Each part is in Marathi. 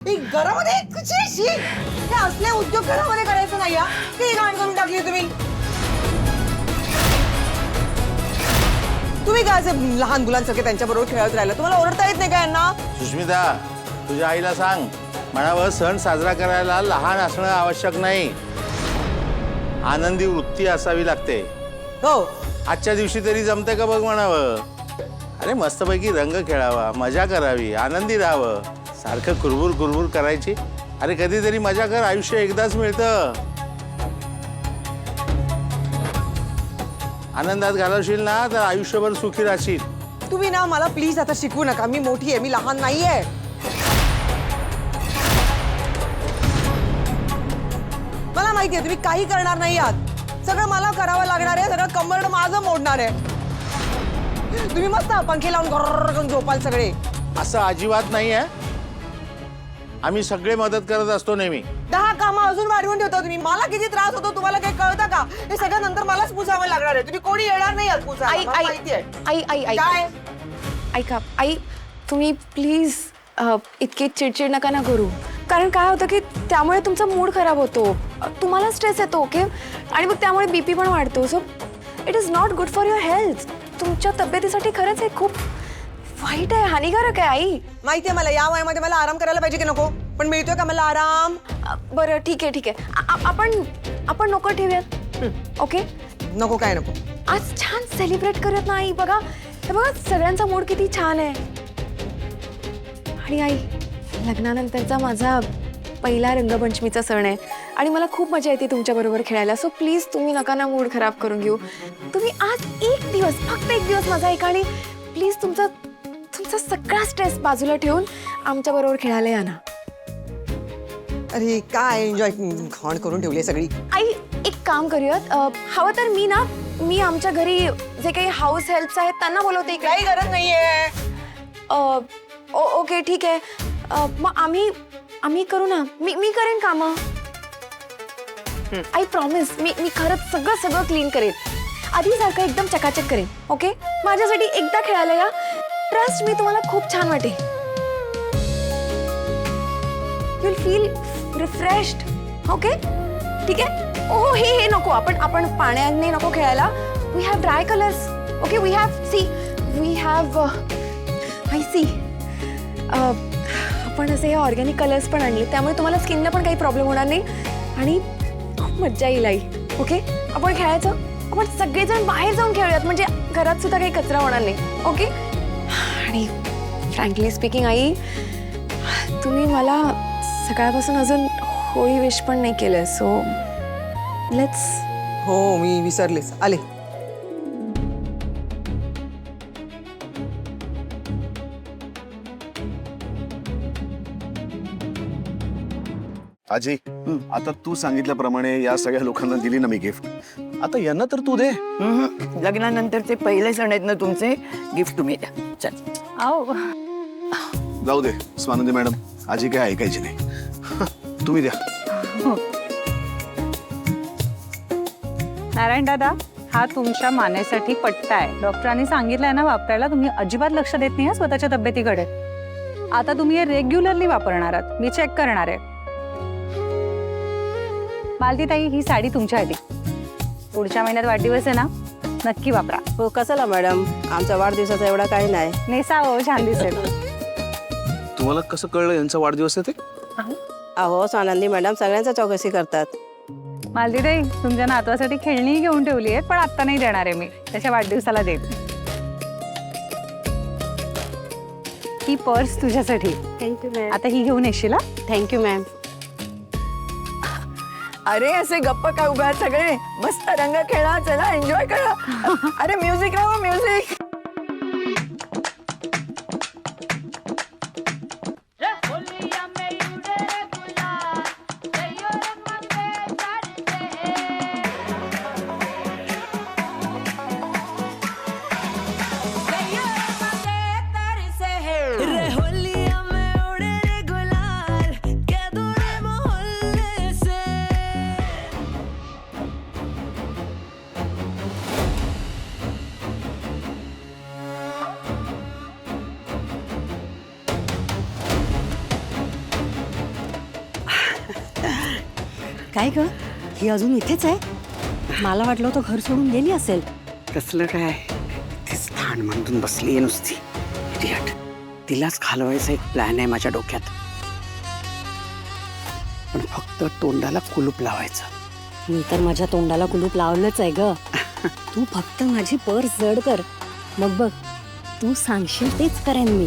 घरामध्ये हे असले उद्योग घरामध्ये करायचं नाही हा. किती घाण करून टाकली तुम्ही. तुम्ही काय असे लहान मुलांसारखे त्यांच्याबरोबर खेळत राहिला. तुम्हाला ओरडता येत नाही का यांना. सुष्मिता, तुझ्या आईला सांग म्हणावं सण साजरा करायला लहान असणं आवश्यक नाही, आनंदी वृत्ती असावी लागते. हो, आजच्या दिवशी तरी जमते का बघ म्हणावं. अरे मस्तपैकी रंग खेळावा, मजा करावी, आनंदी राहावं. सारखं कुरबुर कुरबुर करायची. अरे कधीतरी मजा कर, आयुष्य एकदाच मिळतं. आनंदात घालवशील ना तर आयुष्यभर सुखी राहशील. तुम्ही ना मला प्लीज आता शिकवू नका. मी मोठी आहे, मी लहान नाहीये. मला माहिती आहे तुम्ही काही करणार नाही आहात. सगळं मला करावं लागणार आहे. सगळं कंबरड माझं मोडणार आहे. तुम्ही मस्त पंखे लावून घरर करून झोपाल सगळे. असं अजिबात नाही आहे. आम्ही सगळे मदत करत असतो नेहमी. 10 कामं अजून वाढवून ठेवता तुम्ही. मला किती त्रास होतो तुम्हाला काही कळतं का. हे सगळं नंतर मलाच पुसावं लागणार आहे. तुम्ही कोणी येणार नाही आज पुसायला. मला माहिती आहे. आई काय ऐका आई, तुम्ही प्लीज इतके चिडचिड नका ना करू. कारण काय होतं की त्यामुळे तुमचा मूड खराब होतो, तुम्हाला स्ट्रेस येतो. ओके, आणि मग त्यामुळे बीपी पण वाढतो. So it is not good for your health. तुमच्या तब्येतीसाठी खरंच हे खूप वाईट आहे, हानिकारक आहे. आई माहिती आहे मला, या वयामध्ये मला आराम करायला पाहिजे की नको, पण मिळतोय का मला आराम. बरं ठीक आहे आपण नको ठेवूयात. ओके, नको काय नको. आज छान सेलिब्रेट करूयात ना आई. बघा हे बघा, सगळ्यांचा मूड किती छान आहे. आणि आई, लग्नानंतरचा माझा पहिला रंगपंचमीचा सण आहे आणि मला खूप मजा येते तुमच्याबरोबर खेळायला. सो प्लीज तुम्ही नका ना मूड खराब करून घेऊ. तुम्ही आज एक दिवस, फक्त एक दिवस माझा ऐका आणि प्लीज तुमचा सगळा स्ट्रेस बाजूला ठेवून आमच्याबरोबर खेळायला या ना. अरे काय एन्जॉय खाण करून ठेवली सगळी. आई एक काम करूयात, हवं तर मी आमच्या घरी जे काही हाऊस हेल्प्स आहेत त्यांना बोलवते. काही गरज नाहीये. ओके ठीक आहे. मग आम्ही करू ना. मी करेन कामं. आय प्रॉमिस, मी खरंच सगळं क्लीन करेन. आधी सारखं एकदम चकाचक करेन. ओके, माझ्यासाठी एकदा खेळायला या. ट्रस्ट मी, तुम्हाला खूप छान वाटेल. You will feel refreshed. Okay ठीक आहे. ओहो हे नको, आपण पाण्याने नको खेळायला. We have dry colours. Okay, we have I see आपण असे हे ऑर्गॅनिक कलर्स पण आणले, त्यामुळे तुम्हाला स्किनला पण काही प्रॉब्लेम होणार नाही आणि खूप मज्जा येईल आई. ओके, आपण खेळायचं. आपण सगळेजण बाहेर जाऊन खेळूयात, म्हणजे घरात सुद्धा काही कचरा होणार नाही. ओके, आणि फ्रँकली स्पीकिंग आई, तुम्ही मला सकाळपासून अजून होळी विश पण नाही केलं. So let's. हो, मी विसरलेच. आले. आजी, आता तू सांगितल्याप्रमाणे या सगळ्या लोकांना दिली ना मी गिफ्ट. आता यांना तर तू दे. लग्नानंतरचे पहिले सण आहेत ना तुमचे, गिफ्ट तुम्ही द्या. चल आओ. जाऊ दे स्वानंदी मॅडम, आजी काय ऐकायची नाही. तुम्ही द्या. नारायण दादा, हा तुमच्या मानेसाठी पट्टा आहे. डॉक्टरांनी सांगितलंय ना वापरायला. तुम्ही अजिबात लक्ष देत नाही स्वतःच्या तब्येतीकडे. आता तुम्ही हे रेग्युलरली वापरणार आहात. मी चेक करणार आहे. मालतीताई, ही साडी तुमच्यासाठी. पुढच्या महिन्यात वाढदिवस आहे ना, नक्की वापरा. हो कशाला मॅडम, आमचा वाढदिवसाचा एवढा काही नाही. नेसा हो, छान दिसेल. तुम्हाला कसं कळलं यांचा वाढदिवस आहे ते? अहो स्वानंदी मॅडम सगळ्यांचा चौकशी करतात. मालतीताई, तुमच्या नातवासाठी खेळणी घेऊन ठेवली आहेत, पण आता नाही देणार आहे मी. त्याच्या वाढदिवसाला देईन. ही पर्स तुझ्यासाठी. Thank you ma'am. आता ही घेऊन येशील. Thank you ma'am. अरे असे गप्प काय उभे आहेत सगळे. मस्त रंग खेळा, चला एन्जॉय करा. अरे म्युझिक लावा, म्युझिक. काय ग ही अजून इथेच आहे? मला वाटलं होतं घर सोडून गेली असेल. कसलं काय ती स्थान म्हणून बसली आहे नुसती इडियट. तिलाच घालवायचा एक प्लॅन आहे माझ्या डोक्यात, पण फक्त तोंडाला कुलूप लावायचं. मी तर माझ्या तोंडाला कुलूप लावलंच आहे ग. तू फक्त माझी पर्स जड कर, मग बघ तू सांगशील तेच करेन मी.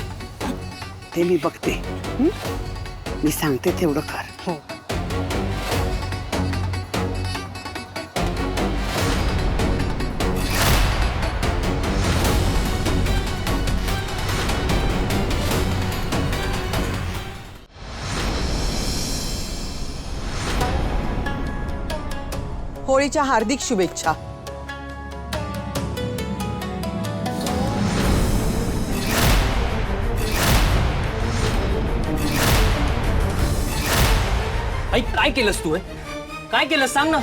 ते मी बघते. हं? मी सांगते तेवढं कर. हो. होळीच्या हार्दिक शुभेच्छा. आई काय केलंस तू? काय केलं सांग ना.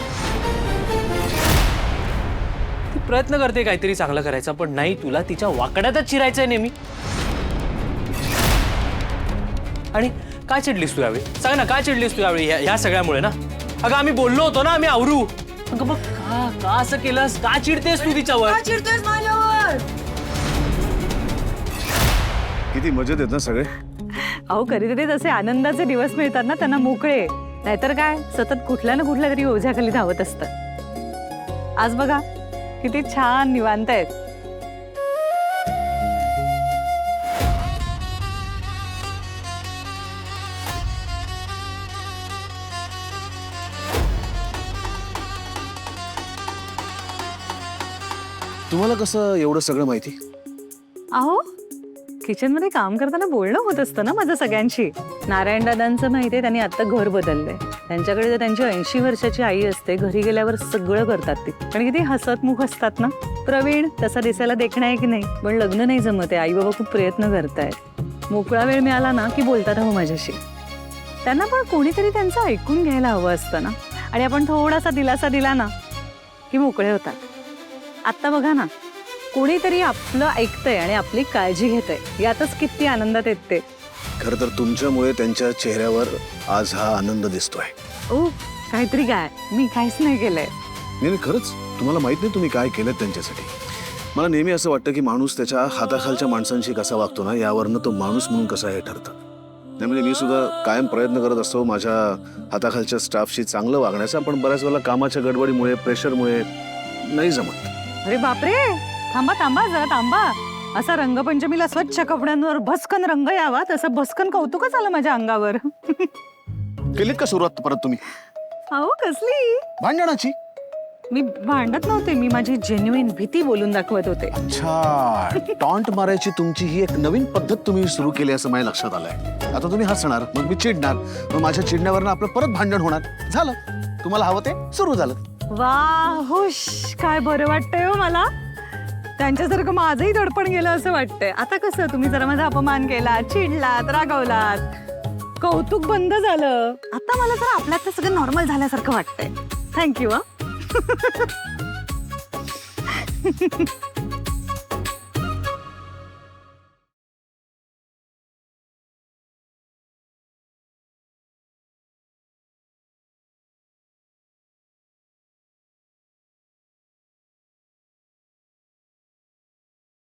ती प्रयत्न करते काहीतरी चांगलं करायचा, पण नाही, तुला तिच्या वाकड्यातच चिरायचंय नेहमी. आणि काय चिडलीस तू यावेळी? सांग ना, काय चिडलीस तू यावेळी ह्या सगळ्यामुळे ना? अगं आम्ही बोललो होतो ना, आम्ही आवरू. अगं मग का असं केलंस? का चिडतेस तू तिच्यावर? चिडतोयस माझ्यावर? किती मजेत आहेत ना सगळे. अहो कधीतरी तसे आनंदाचे दिवस मिळतात ना त्यांना मोकळे, नाहीतर काय सतत कुठल्या ना कुठल्या तरी ओझ्याखाली धावत असतात. आज बघा किती छान निवांत आहेत. तुम्हाला कसं एवढं सगळं माहिती? अहो किचन मध्ये काम करताना बोलणं होत असतं ना माझं सगळ्यांशी. नारायण दादांचं माहितीये, त्यांनी आता घर बदललंय. त्यांच्याकडे जर त्यांची 80 वर्षाची आई असते, घरी गेल्यावर सगळं करतात ते. पण किती हसतमुख असतात ना. प्रवीण तसा दिसायला देखणं आहे की नाही, पण लग्न नाही जमत आहे. आई बाबा खूप प्रयत्न करतायत. मोकळा वेळ मिळाला ना की बोलतात अहो माझ्याशी. त्यांना पण कोणीतरी त्यांचं ऐकून घ्यायला हवं असतं ना, आणि आपण थोडासा दिलासा दिला ना की मोकळे होतात. आत्ता बघा ना, कोणीतरी आपलं ऐकतंय आणि आपली काळजी घेतंय, यातच किती आनंदात येत ते. खरं तर तुमच्यामुळे त्यांच्या चेहऱ्यावर आज हा आनंद दिसतोय. ओ काहीतरी काय, मी काहीच नाही केलंय. नाही खरंच तुम्हाला माहित नाही तुम्ही काय केलं त्यांच्यासाठी. मला नेहमी असं वाटतं की माणूस त्याच्या हाताखालच्या माणसांशी कसा वागतो ना, यावरनं तो माणूस म्हणून कसा हे ठरतं. नाही म्हणजे मी सुद्धा कायम प्रयत्न करत असतो माझ्या हाताखालच्या स्टाफशी चांगलं वागण्याचा, पण बऱ्याच वेळेला कामाच्या गडबडीमुळे प्रेशरमुळे नाही जमत. अरे बापरे, थांबा थांबा जरा थांबा. असा रंगपंचमीला स्वच्छ कपड्यांवर भस्कन रंग यावा तसं भस्कन कौतुकच आलं माझ्या अंगावर. केलीत का सुरुवात परत तुम्ही अहो कसली भांडणाची? मी भांडत नव्हते, मी माझी जेन्युइन भीती बोलून दाखवत होते. अच्छा, टॉन्ट मारायची तुमची ही एक नवीन पद्धत तुम्ही सुरू केली असं माझ्या लक्षात आलंय. आता तुम्ही हसणार, मग मी चिडणार, मग माझ्या चिडण्यावरनं आपलं परत भांडण होणार. झालं, तुम्हाला हवं ते सुरू झालं. वा हुश, काय बरं वाटतंय हो मला. त्यांच्यासारखं माझंही दडपण गेलं असं वाटतंय. आता कसं तुम्ही जरा माझा अपमान केला, चिडलात, रागवलात, कौतुक बंद झालं. आता मला जरा आपल्यात सगळं नॉर्मल झाल्यासारखं वाटतंय. थँक्यू.